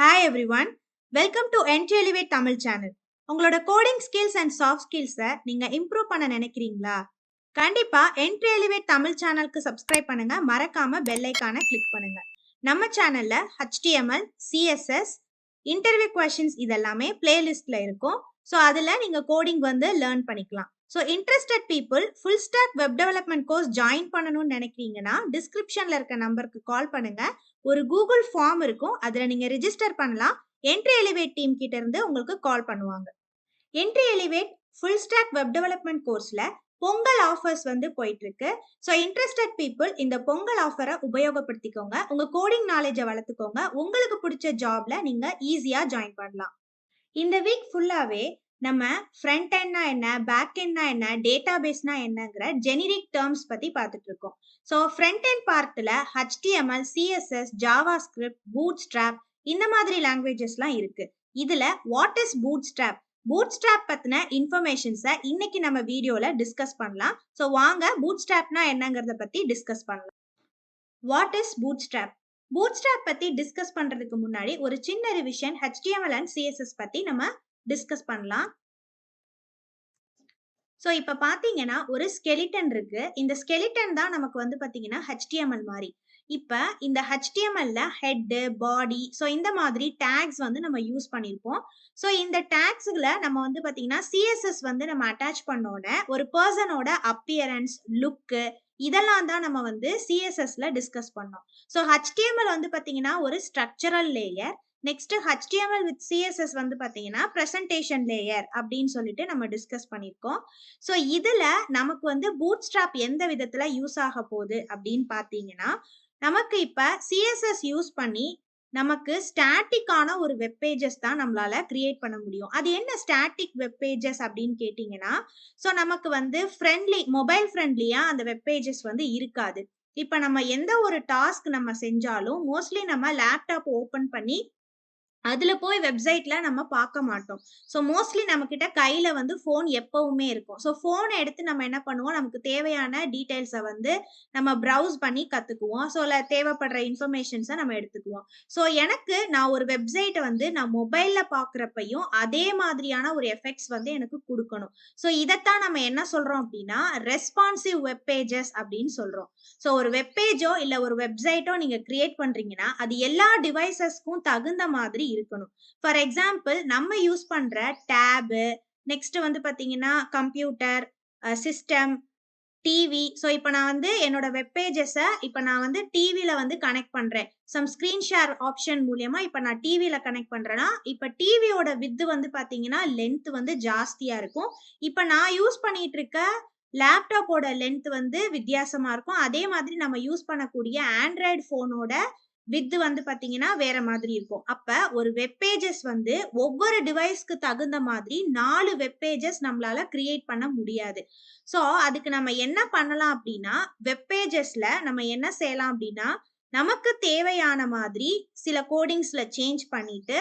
Hi everyone, welcome to Entri Elevate Tamil channel. உங்களோட coding skills and soft ஸ்கில்ஸை நீங்க improve பண்ண நினைக்கிறீங்களா? கண்டிப்பா Entri Elevate தமிழ் சேனலுக்கு சப்ஸ்கிரைப் பண்ணுங்க, மறக்காம பெல் ஐகானை கிளிக் பண்ணுங்க. நம்ம சேனல்ல HTML, CSS, இன்டர்வியூ கொஸ்டின்ஸ் இதெல்லாமே பிளேலிஸ்ட்ல இருக்கும். ஸோ அதுல நீங்க கோடிங் லேர்ன் பண்ணிக்கலாம். So interested people full stack web development course join பண்ணணும்னு நினைக்கிறீங்கன்னா டிஸ்கிரிப்ஷன்ல இருக்க நம்பருக்கு கால் பண்ணுங்க. ஒரு கூகுள் ஃபார்ம் இருக்கும், அதுல நீங்க ரெஜிஸ்டர் பண்ணலாம். என்ட்ரி எலிவேட் டீம் கிட்ட இருந்து உங்களுக்கு கால் பண்ணுவாங்க. Entri Elevate full stack web development கோர்ஸ்ல பொங்கல் ஆஃபர்ஸ் போயிட்டு இருக்கு. ஸோ இன்ட்ரெஸ்டட் பீப்புள் இந்த பொங்கல் ஆஃபரை உபயோகப்படுத்திக்கோங்க. உங்க கோடிங் நாலேஜை வளர்த்துக்கோங்க. உங்களுக்கு பிடிச்ச ஜாப்ல நீங்க ஈஸியா ஜாயின் பண்ணலாம். இந்த வீக் ஃபுல்லாவே நம்ம ஃப்ரண்ட் எண்ட்னா என்ன, பேக் எண்ட்னா என்ன, டேட்டா பேஸ்னா என்னங்கிற ஜெனரிக் டேர்ம்ஸ் பத்தி பார்த்துட்டு இருக்கோம். ஸோ ஃப்ரண்ட் எண்ட் பார்ட்டில் HTML, CSS, JavaScript, Bootstrap இந்த மாதிரி லாங்குவேஜஸ்லாம் இருக்கு. இதுல what is Bootstrap, Bootstrap பத்தின இன்ஃபர்மேஷன்ஸை இன்னைக்கு நம்ம வீடியோல டிஸ்கஸ் பண்ணலாம். ஸோ வாங்க பூட் ஸ்ட்ராப்னா என்னங்கிறத பத்தி டிஸ்கஸ் பண்ணலாம். What is Bootstrap? Bootstrap பத்தி டிஸ்கஸ் பண்றதுக்கு முன்னாடி ஒரு சின்ன ரிவிஷன் HTML அண்ட் CSS பத்தி நம்ம டிஸ்கஸ் பண்ணலாம். ஸோ இப்போ பார்த்தீங்கன்னா ஒரு ஸ்கெலிட்டன் இருக்கு. இந்த ஸ்கெலிட்டன் தான் நமக்கு பார்த்தீங்கன்னா HTML மாதிரி. இப்போ இந்த HTMLல ஹெட், பாடி, ஸோ இந்த மாதிரி டேக்ஸ் நம்ம யூஸ் பண்ணியிருப்போம். ஸோ இந்த டேக்ஸ்ல நம்ம பார்த்தீங்கன்னா CSS நம்ம அட்டாச் பண்ணோட ஒரு பர்சனோட அப்பியரன்ஸ், லுக்கு இதெல்லாம் தான் நம்ம CSSல டிஸ்கஸ் பண்ணோம். ஸோ HTML பார்த்தீங்கன்னா ஒரு structural layer. Next HTML with CSS பார்த்தீங்கன்னா பிரசன்டேஷன் லேயர் அப்படின்னு சொல்லிட்டு நம்ம டிஸ்கஸ் பண்ணியிருக்கோம். ஸோ இதுல நமக்கு பூட்ஸ்ட்ராப் எந்த விதத்துல யூஸ் ஆக போகுது அப்படின்னு பார்த்தீங்கன்னா, நமக்கு இப்ப CSS யூஸ் பண்ணி நமக்கு ஸ்டாட்டிக்கான ஒரு வெப் பேஜஸ் தான் நம்மளால கிரியேட் பண்ண முடியும். அது என்ன ஸ்டாட்டிக் வெப் பேஜஸ் அப்படின்னு கேட்டீங்கன்னா, ஸோ நமக்கு ஃப்ரெண்ட்லி, மொபைல் ஃப்ரெண்ட்லியா அந்த வெப் பேஜஸ் இருக்காது. இப்ப நம்ம எந்த ஒரு டாஸ்க் நம்ம செஞ்சாலும் மோஸ்ட்லி நம்ம லேப்டாப் ஓபன் பண்ணி அதுல போய் வெப்சைட்ல நம்ம பார்க்க மாட்டோம். ஸோ மோஸ்ட்லி நம்ம கிட்ட கையில ஃபோன் எப்பவுமே இருக்கும். ஸோ ஃபோனை எடுத்து நம்ம என்ன பண்ணுவோம், நமக்கு தேவையான டீடைல்ஸை நம்ம ப்ரௌஸ் பண்ணி கத்துக்குவோம். ஸோ தேவைப்படுற இன்ஃபர்மேஷன்ஸை நம்ம எடுத்துக்குவோம். ஸோ எனக்கு நான் ஒரு வெப்சைட்டை நான் மொபைல்ல பார்க்குறப்பையும் அதே மாதிரியான ஒரு எஃபெக்ட்ஸ் எனக்கு கொடுக்கணும். ஸோ இதைத்தான் நம்ம என்ன சொல்றோம் அப்படின்னா ரெஸ்பான்சிவ் வெப் பேஜஸ் அப்படின்னு சொல்றோம். ஸோ ஒரு வெப் பேஜோ இல்ல ஒரு வெப்சைட்டோ நீங்க கிரியேட் பண்றீங்கன்னா அது எல்லா டிவைசஸ்க்கும் தகுந்த மாதிரி இருக்கணும். ஃபார் எக்ஸாம்பிள் நம்ம யூஸ் பண்ற டேபு, நெக்ஸ்ட் பார்த்தீங்கன்னா கம்ப்யூட்டர், சிஸ்டம், டிவி. ஸோ இப்போ நான் என்னோட வெப் பேஜஸை இப்போ நான் டிவில கனெக்ட் பண்றேன். ஸ்க்ரீன் ஷேர் ஆப்ஷன் மூலியமா இப்போ நான் டிவில கனெக்ட் பண்றேன்னா, இப்போ டிவியோட வித் பார்த்தீங்கன்னா லென்த் ஜாஸ்தியா இருக்கும். இப்போ நான் யூஸ் பண்ணிட்டு இருக்க லேப்டாப்போட லென்த் வித்தியாசமா இருக்கும். அதே மாதிரி நம்ம யூஸ் பண்ணக்கூடிய ஆண்ட்ராய்டு ஃபோனோட வித் பார்த்தீங்கன்னா வேற மாதிரி இருக்கும். அப்ப ஒரு வெப் பேஜஸ் ஒவ்வொரு டிவைஸ்க்கு தகுந்த மாதிரி 4 வெப் பேஜஸ் நம்மளால கிரியேட் பண்ண முடியாது. ஸோ அதுக்கு நம்ம என்ன பண்ணலாம் அப்படின்னா, வெப் பேஜஸ்ல நம்ம என்ன செய்யலாம் அப்படின்னா, நமக்கு தேவையான மாதிரி சில கோடிங்ஸ்ல சேஞ்ச் பண்ணிட்டு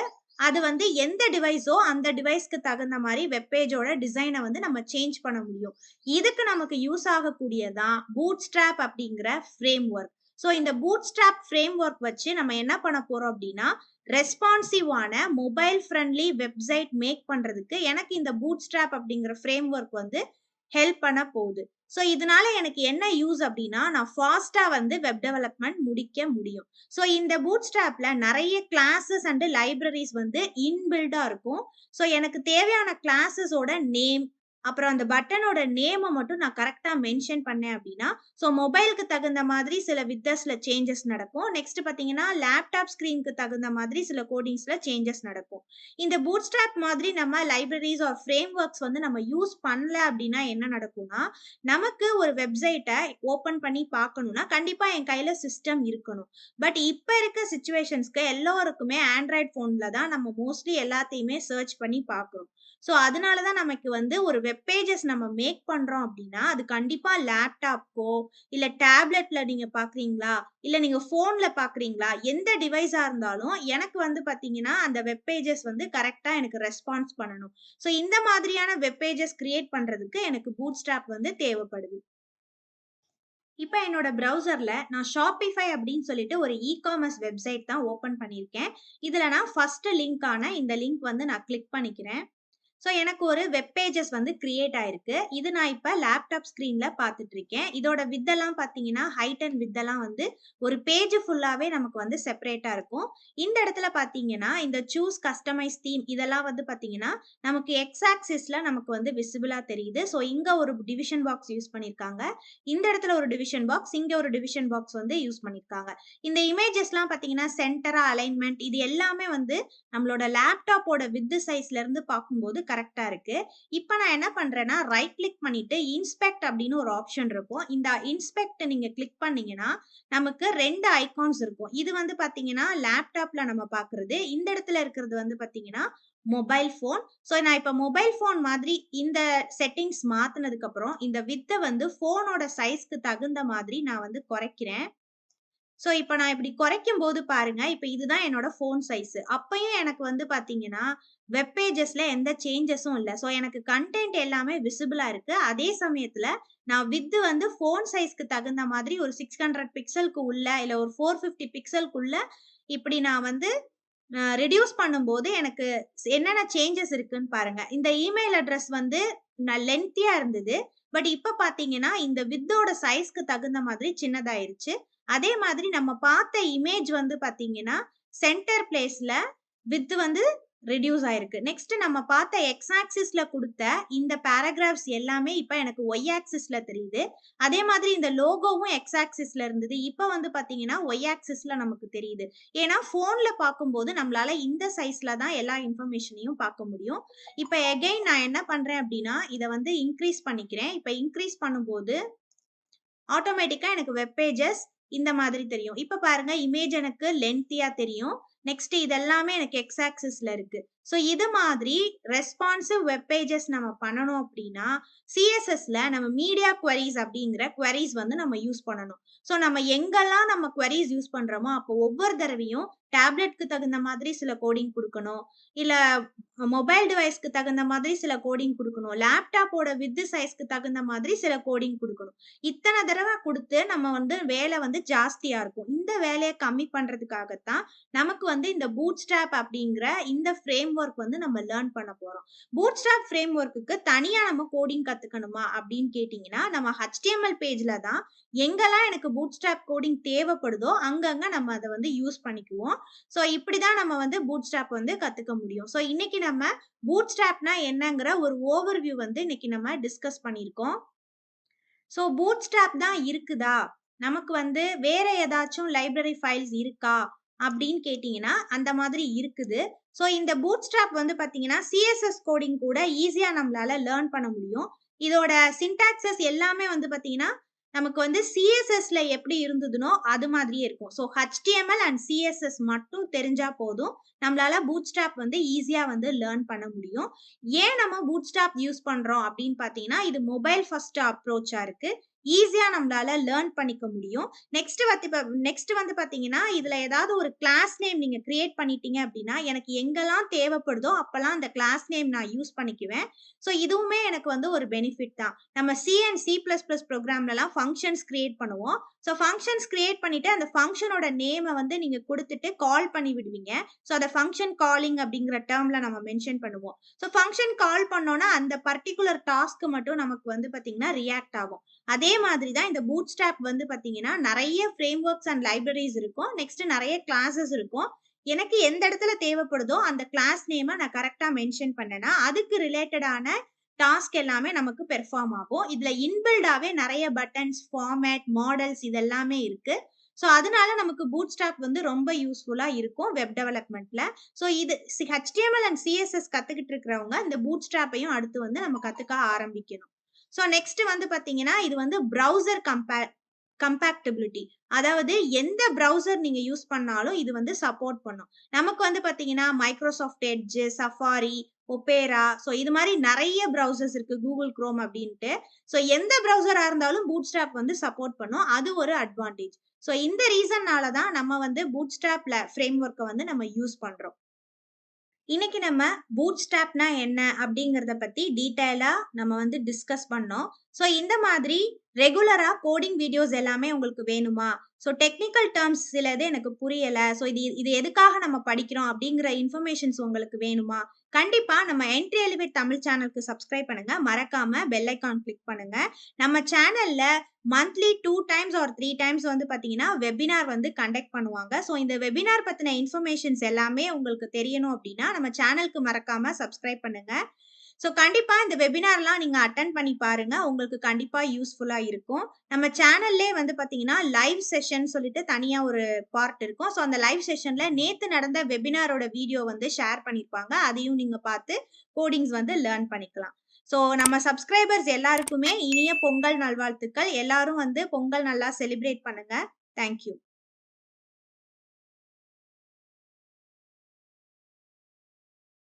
அது எந்த டிவைஸோ அந்த டிவைஸ்க்கு தகுந்த மாதிரி வெப் பேஜோட டிசைனை நம்ம சேஞ்ச் பண்ண முடியும். இதுக்கு நமக்கு யூஸ் ஆகக்கூடியதான் பூட்ஸ்ட்ராப் அப்படிங்கிற ஃப்ரேம் ஒர்க். ஸோ இந்த பூட்ஸ்ட்ராப் ஃப்ரேம் ஒர்க் வச்சு நம்ம என்ன பண்ண போறோம் அப்படின்னா, ரெஸ்பான்சிவான மொபைல் ஃப்ரெண்ட்லி வெப்சைட் மேக் பண்றதுக்கு எனக்கு இந்த பூட்ஸ்ட்ராப் அப்படிங்கிற ஃப்ரேம் ஒர்க் ஹெல்ப் பண்ண போகுது. ஸோ இதனால எனக்கு என்ன யூஸ் அப்படின்னா, நான் ஃபாஸ்டா வெப் டெவலப்மெண்ட் முடிக்க முடியும். ஸோ இந்த பூட்ஸ்ட்ராப்ல நிறைய கிளாஸஸ் அண்ட் லைப்ரரிஸ் இன்பில்டா இருக்கும். ஸோ எனக்கு தேவையான கிளாஸஸோட நேம், அப்புறம் அந்த பட்டனோட நேமை மட்டும் நான் கரெக்டா மென்ஷன் பண்ணேன் அப்படின்னா, ஸோ மொபைலுக்கு தகுந்த மாதிரி சில வித்தர்ஸ்ல சேஞ்சஸ் நடக்கும். நெக்ஸ்ட் பார்த்தீங்கன்னா லேப்டாப் ஸ்க்ரீனுக்கு தகுந்த மாதிரி சில கோடிங்ஸ்ல சேஞ்சஸ் நடக்கும். இந்த பூட்ஸ்ட்ராப் மாதிரி நம்ம லைப்ரரிஸ் ஆர் ஃப்ரேம் ஒர்க்ஸ் நம்ம யூஸ் பண்ணல அப்படின்னா என்ன நடக்கும்னா, நமக்கு ஒரு வெப்சைட்டை ஓப்பன் பண்ணி பார்க்கணும்னா கண்டிப்பா என் கையில சிஸ்டம் இருக்கணும். பட் இப்ப இருக்க சிச்சுவேஷன்ஸ்க்கு எல்லோருக்குமே ஆண்ட்ராய்டு ஃபோன்ல தான் நம்ம மோஸ்ட்லி எல்லாத்தையுமே சர்ச் பண்ணி பார்க்குறோம். ஸோ அதனால தான் நமக்கு ஒரு வெப் பேஜஸ் நம்ம மேக் பண்றோம் அப்படின்னா, அது கண்டிப்பா லேப்டாப்க்கோ இல்ல டேப்லெட்ல நீங்க பார்க்குறீங்களா, இல்ல நீங்க ஃபோன்ல பார்க்குறீங்களா, எந்த டிவைஸா இருந்தாலும் எனக்கு பார்த்தீங்கன்னா அந்த வெப் பேஜஸ் கரெக்டா எனக்கு ரெஸ்பான்ஸ் பண்ணணும். ஸோ இந்த மாதிரியான வெப் பேஜஸ் கிரியேட் பண்றதுக்கு எனக்கு பூட்ஸ்ட்ராப் தேவைப்படுது. இப்ப என்னோட ப்ரௌசர்ல நான் Shopify அப்படின்னு சொல்லிட்டு ஒரு இ-காமர்ஸ் வெப்சைட் தான் ஓப்பன் பண்ணியிருக்கேன். இதுல நான் ஃபர்ஸ்ட் லிங்க்கான இந்த லிங்க் வந்து நான் கிளிக் பண்ணிக்கிறேன். ஸோ எனக்கு ஒரு வெப் பேஜஸ் வந்து கிரியேட் ஆயிருக்கு. இது நான் இப்ப லேப்டாப் ஸ்க்ரீன்ல பார்த்துட்டு இருக்கேன். இதோட விட்த் எல்லாம் பார்த்தீங்கன்னா, ஹைட் அண்ட் விட்த் எல்லாம் வந்து ஒரு பேஜ் ஃபுல்லாவே நமக்கு வந்து செப்பரேட்டா இருக்கும். இந்த இடத்துல பார்த்தீங்கன்னா, இந்த சூஸ் கஸ்டமைஸ் தீம் இதெல்லாம் வந்து பார்த்தீங்கன்னா, நமக்கு எக்ஸ் ஆக்சிஸ்ல நமக்கு வந்து விசிபிளா தெரியுது. ஸோ இங்க ஒரு டிவிஷன் பாக்ஸ் யூஸ் பண்ணியிருக்காங்க. இந்த இடத்துல ஒரு டிவிஷன் பாக்ஸ், இங்க ஒரு டிவிஷன் பாக்ஸ் வந்து யூஸ் பண்ணியிருக்காங்க. இந்த இமேஜஸ்லாம் பார்த்தீங்கன்னா, சென்டரா அலைன்மென்ட் இது எல்லாமே வந்து நம்மளோட லேப்டாப்போட விட்த் சைஸ்ல இருந்து பார்க்கும்போது கரெக்ட்டா இருக்கு. இப்ப நான் என்ன பண்றேன்னா, ரைட் கிளிக் பண்ணிட்டு இன்ஸ்பெக்ட் அப்படின்னு ஒரு ஆப்ஷன் இருக்கும். இந்த இன்ஸ்பெக்ட் நீங்க கிளிக் பண்ணீங்கன்னா, நமக்கு 2 ஐகான்ஸ் இருக்கும். இது வந்து பார்த்தீங்கன்னா, லேப்டாப்ல நம்ம பார்க்குறது. இந்த இடத்துல இருக்கிறது வந்து பார்த்தீங்கன்னா, மொபைல் ஃபோன். ஸோ நான் இப்ப மொபைல் ஃபோன் மாதிரி இந்த செட்டிங்ஸ் மாத்துனதுக்கு அப்புறம், இந்த விட்த்த வந்து ஃபோனோட சைஸ்க்கு தகுந்த மாதிரி நான் வந்து குறைக்கிறேன். ஸோ, இப்ப நான் இப்படி குறைக்கும்போது பாருங்க, இப்ப இதுதான் என்னோட ஃபோன் சைஸு. அப்பயும் எனக்கு வந்து பார்த்தீங்கன்னா, வெப் பேஜஸ்ல எந்த சேஞ்சஸும் இல்ல. ஸோ, எனக்கு கன்டென்ட் எல்லாமே விசிபிளா இருக்கு. அதே சமயத்துல நான் விட்த் வந்து ஃபோன் சைஸ்க்கு தகுந்த மாதிரி ஒரு 600 பிக்சலுக்கு உள்ள, இல்ல ஒரு 450 பிக்சலுக்குள்ள இப்படி நான் வந்து ரெடியூஸ் பண்ணும்போது எனக்கு என்னென்ன சேஞ்சஸ் இருக்குன்னு பாருங்க. இந்த இமெயில் அட்ரஸ் வந்து லென்த்தியா இருந்தது. பட் இப்ப பார்த்தீங்கன்னா, இந்த வித்தோட சைஸ்க்கு தகுந்த மாதிரி சின்னதாயிருச்சு. அதே மாதிரி நம்ம பார்த்த இமேஜ் வந்து பார்த்தீங்கன்னா, சென்டர் பிளேஸ்ல வித் வந்து ரெடியூஸ் ஆயிருக்கு. நெக்ஸ்ட் நம்ம பார்த்த எக்ஸ் ஆக்சிஸ்ல குடுத்த இந்த பேராகிராஃப்ஸ் எல்லாமே இப்ப எனக்கு ஒய் ஆக்சிஸ்ல தெரியுது. அதே மாதிரி இந்த லோகோவும் எக்ஸ் ஆக்சிஸ்ல இருந்தது. இப்ப வந்து பார்த்தீங்கன்னா, ஒய் ஆக்சிஸ்ல நமக்கு தெரியுது. ஏன்னா, ஃபோன்ல பார்க்கும்போது நம்மளால இந்த சைஸ்ல தான் எல்லா இன்ஃபர்மேஷனையும் பார்க்க முடியும். இப்ப எகைன் நான் என்ன பண்றேன் அப்டின்னா, இத வந்து இன்கிரீஸ் பண்ணிக்கிறேன். இப்ப இன்கிரீஸ் பண்ணும்போது ஆட்டோமேட்டிக்கா எனக்கு வெப் பேஜஸ் இந்த மாதிரி தெரியும். இப்ப பாருங்க இமேஜ் எனக்கு லென்த்தியா தெரியும். நெக்ஸ்ட் இது எல்லாமே எனக்கு எக்ஸ் ஆக்சிஸ்ல இருக்கு. ஸோ இது மாதிரி ரெஸ்பான்சிவ் வெப் பேஜஸ் நம்ம பண்ணணும் அப்டின்னா, CSSல நம்ம மீடியா குவெரீஸ் அப்டிங்கிற குவெரீஸ் வந்து நம்ம யூஸ் பண்ணணும். ஸோ நம்ம எங்கெல்லாம் நம்ம குவெரீஸ் யூஸ் பண்றோமோ, அப்போ ஒவ்வொரு தடவையும் டேப்லெட்க்கு தகுந்த மாதிரி சில கோடிங் குடுக்கணும். இல்ல மொபைல் டிவைஸ்க்கு தகுந்த மாதிரி சில கோடிங் குடுக்கணும். லேப்டாப்போட விட்த் சைஸ்க்கு தகுந்த மாதிரி சில கோடிங் குடுக்கணும். இத்தன தடவ குடுத்து நம்ம வந்து வேலை வந்து ஜாஸ்தியா இருக்கும். இந்த வேலைய கம்மி பண்றதுக்காகத்தான் நமக்கு வந்து இந்த பூட்ஸ்ட்ராப் அப்படிங்கிற இந்த ஃப்ரேம் ஒர்க் வந்து நம்ம லேர்ன் பண்ண போறோம். பூட்ஸ்ட்ராப் ஃப்ரேம் ஒர்க்குக்கு தனியா நம்ம கோடிங் கத்துக்கணுமா அப்படின்னு கேட்டீங்கன்னா, நம்ம HTML பேஜ்ல தான் எங்கெல்லாம் எனக்கு பூட்ஸ்ட்ராப் கோடிங் தேவைப்படுதோ, அங்கங்க நம்ம அத வந்து யூஸ் பண்ணிக்குவோம். ஸோ இப்படிதான் நம்ம வந்து பூட்ஸ்ட்ராப் வந்து கத்துக்க முடியும். ஸோ இன்னைக்கு நம்ம பூட்ஸ்ட்ராப்னா என்னங்கிற ஒரு ஓவர்வியூ வந்து இன்னைக்கு நம்ம டிஸ்கஸ் பண்ணியிருக்கோம். ஸோ பூட்ஸ்ட்ராப் தான் இருக்குதா? நமக்கு வந்து வேற ஏதாச்சும் லைப்ரரி ஃபைல்ஸ் இருக்கா? அப்படின்னு கேட்டீங்கன்னா, அந்த மாதிரி இருக்குது. ஸோ இந்த பூட்ஸ்ட்ராப் வந்து பார்த்தீங்கன்னா, CSS கோடிங் கூட ஈஸியா நம்மளால லேர்ன் பண்ண முடியும். இதோட சின்டாக்ஸஸ் எல்லாமே வந்து பார்த்தீங்கன்னா, நமக்கு வந்து CSSல எப்படி இருந்ததுனோ, அது மாதிரியே இருக்கும். ஸோ HTML அண்ட் CSS மட்டும் தெரிஞ்சா போதும். நம்மளால பூட்ஸ்ட்ராப் வந்து ஈஸியா வந்து லேர்ன் பண்ண முடியும். ஏன் நம்ம பூட்ஸ்ட்ராப் யூஸ் பண்றோம் அப்படின்னு பார்த்தீங்கன்னா, இது மொபைல் ஃபர்ஸ்ட் அப்ரோச்சா இருக்கு. ஈஸியா நம்மளால லேர்ன் பண்ணிக்க முடியும். நெக்ஸ்ட் வந்து பார்த்தீங்கன்னா, இதுல ஏதாவது ஒரு கிளாஸ் நேம் நீங்க கிரியேட் பண்ணிட்டீங்க அப்படின்னா, எனக்கு எங்கெல்லாம் தேவைப்படுதோ அப்பல்லாம் அந்த கிளாஸ் நேம் நான் யூஸ் பண்ணிக்குவேன். ஸோ இதுவுமே எனக்கு வந்து ஒரு பெனிஃபிட் தான். நம்ம சி அண்ட் C++ ப்ரோகிராம்லலாம் ஃபங்ஷன்ஸ் கிரியேட் பண்ணுவோம். ஸோ ஃபங்ஷன்ஸ் கிரியேட் பண்ணிட்டு அந்த ஃபங்ஷனோட நேம வந்து நீங்க குடுத்துட்டு கால் பண்ணி விடுவீங்க. ஸோ அத ஃபங்ஷன் காலிங் அப்படிங்கிற டெர்ம்ல நம்ம மென்ஷன் பண்ணுவோம். ஸோ ஃபங்ஷன் கால் பண்ணோம்னா, அந்த பர்ட்டிகுலர் டாஸ்க் மட்டும் நமக்கு வந்து பார்த்தீங்கன்னா, ரியாக்ட் ஆகும். அதே மாதிரி தான் இந்த பூட்ஸ்ட்ராப் வந்து பார்த்தீங்கன்னா, நெறைய ஃப்ரேம் ஒர்க்ஸ் அண்ட் லைப்ரரீஸ் இருக்கும். நெக்ஸ்ட் நெறைய கிளாஸஸ் இருக்கும். எனக்கு எந்த இடத்துல தேவைப்படுதோ, அந்த கிளாஸ் நேம நான் கரெக்ட்டா மென்ஷன் பண்ணேன்னா, அதுக்கு ரிலேட்டடான டாஸ்க் எல்லாமே நமக்கு பெர்ஃபார்ம் ஆகும். இதுல இன்பில்டாவே நெறைய பட்டன்ஸ், ஃபார்மேட், மாடல்ஸ் இது எல்லாமே இருக்கு. ஸோ அதனால நமக்கு பூட்ஸ்ட்ராப் வந்து ரொம்ப யூஸ்ஃபுல்லா இருக்கும் வெப் டெவலப்மெண்ட்ல. ஸோ இது HTML அண்ட் CSS கத்துக்கிட்டு இருக்கிறவங்க இந்த பூட்ஸ்ட்ராப்பையும் அடுத்து வந்து நம்ம கத்துக்க ஆரம்பிக்கணும். ஸோ நெக்ஸ்ட் வந்து பார்த்தீங்கன்னா, இது வந்து ப்ரௌசர் கம்பேக்டிபிலிட்டி. அதாவது எந்த ப்ரௌசர் நீங்க யூஸ் பண்ணாலும் இது வந்து சப்போர்ட் பண்ணும். நமக்கு வந்து பார்த்தீங்கன்னா, Microsoft edge, safari, opera so இது மாரி நெறைய ப்ரௌசர்ஸ் இருக்கு. கூகுள் குரோம் அப்படின்ட்டு. ஸோ எந்த ப்ரௌசரா இருந்தாலும் பூட்ஸ்ட்ராப் வந்து சப்போர்ட் பண்ணும். அது ஒரு அட்வான்டேஜ். ஸோ இந்த ரீசன்னால தான் நம்ம வந்து பூட்ஸ்ட்ராப்ல ஃப்ரேம் ஒர்க்க வந்து நம்ம யூஸ் பண்றோம். இன்னைக்கு நம்ம பூட்ஸ்ட்ராப்னா என்ன அப்படிங்கிறத பத்தி டீட்டெயிலா நம்ம வந்து டிஸ்கஸ் பண்ணோம். ஸோ இந்த மாதிரி ரெகுலரா கோடிங் வீடியோஸ் எல்லாமே உங்களுக்கு வேணுமா? ஸோ டெக்னிக்கல் டெர்ம்ஸ் சிலது எனக்கு புரியல. ஸோ இது இது எதுக்காக நம்ம படிக்கிறோம் அப்படிங்கிற இன்ஃபர்மேஷன்ஸ் உங்களுக்கு வேணுமா? கண்டிப்பா நம்ம என்ட்ரி எலிவேட் தமிழ் சேனலுக்கு சப்ஸ்கிரைப் பண்ணுங்க. மறக்காம பெல் ஐகான் கிளிக் பண்ணுங்க. நம்ம சேனல்ல மந்த்லி 2 டைம்ஸ் ஆர் 3 டைம்ஸ் வந்து பார்த்தீங்கன்னா, வெபினார் வந்து கண்டக்ட் பண்ணுவாங்க. ஸோ இந்த வெபினார் பத்தின இன்ஃபர்மேஷன்ஸ் எல்லாமே உங்களுக்கு தெரியணும் அப்படின்னா, நம்ம சேனலுக்கு மறக்காம சப்ஸ்கிரைப் பண்ணுங்க. ஸோ கண்டிப்பா இந்த வெபினார்லாம் நீங்க அட்டெண்ட் பண்ணி பாருங்க. உங்களுக்கு கண்டிப்பா யூஸ்ஃபுல்லா இருக்கும். நம்ம சேனல்லயே வந்து பார்த்தீங்கன்னா, லைவ் செஷன் சொல்லிட்டு தனியா ஒரு பார்ட் இருக்கும். ஸோ அந்த லைவ் செஷன்ல நேத்து நடந்த வெபினாரோட வீடியோ வந்து ஷேர் பண்ணியிருப்பாங்க. அதையும் நீங்க பார்த்து கோடிங்ஸ் வந்து லேர்ன் பண்ணிக்கலாம். ஸோ நம்ம சப்ஸ்கிரைபர்ஸ் எல்லாருக்குமே இனிய பொங்கல் நல்வாழ்த்துக்கள். எல்லாரும் வந்து பொங்கல் நல்லா செலிப்ரேட் பண்ணுங்க. Thank you.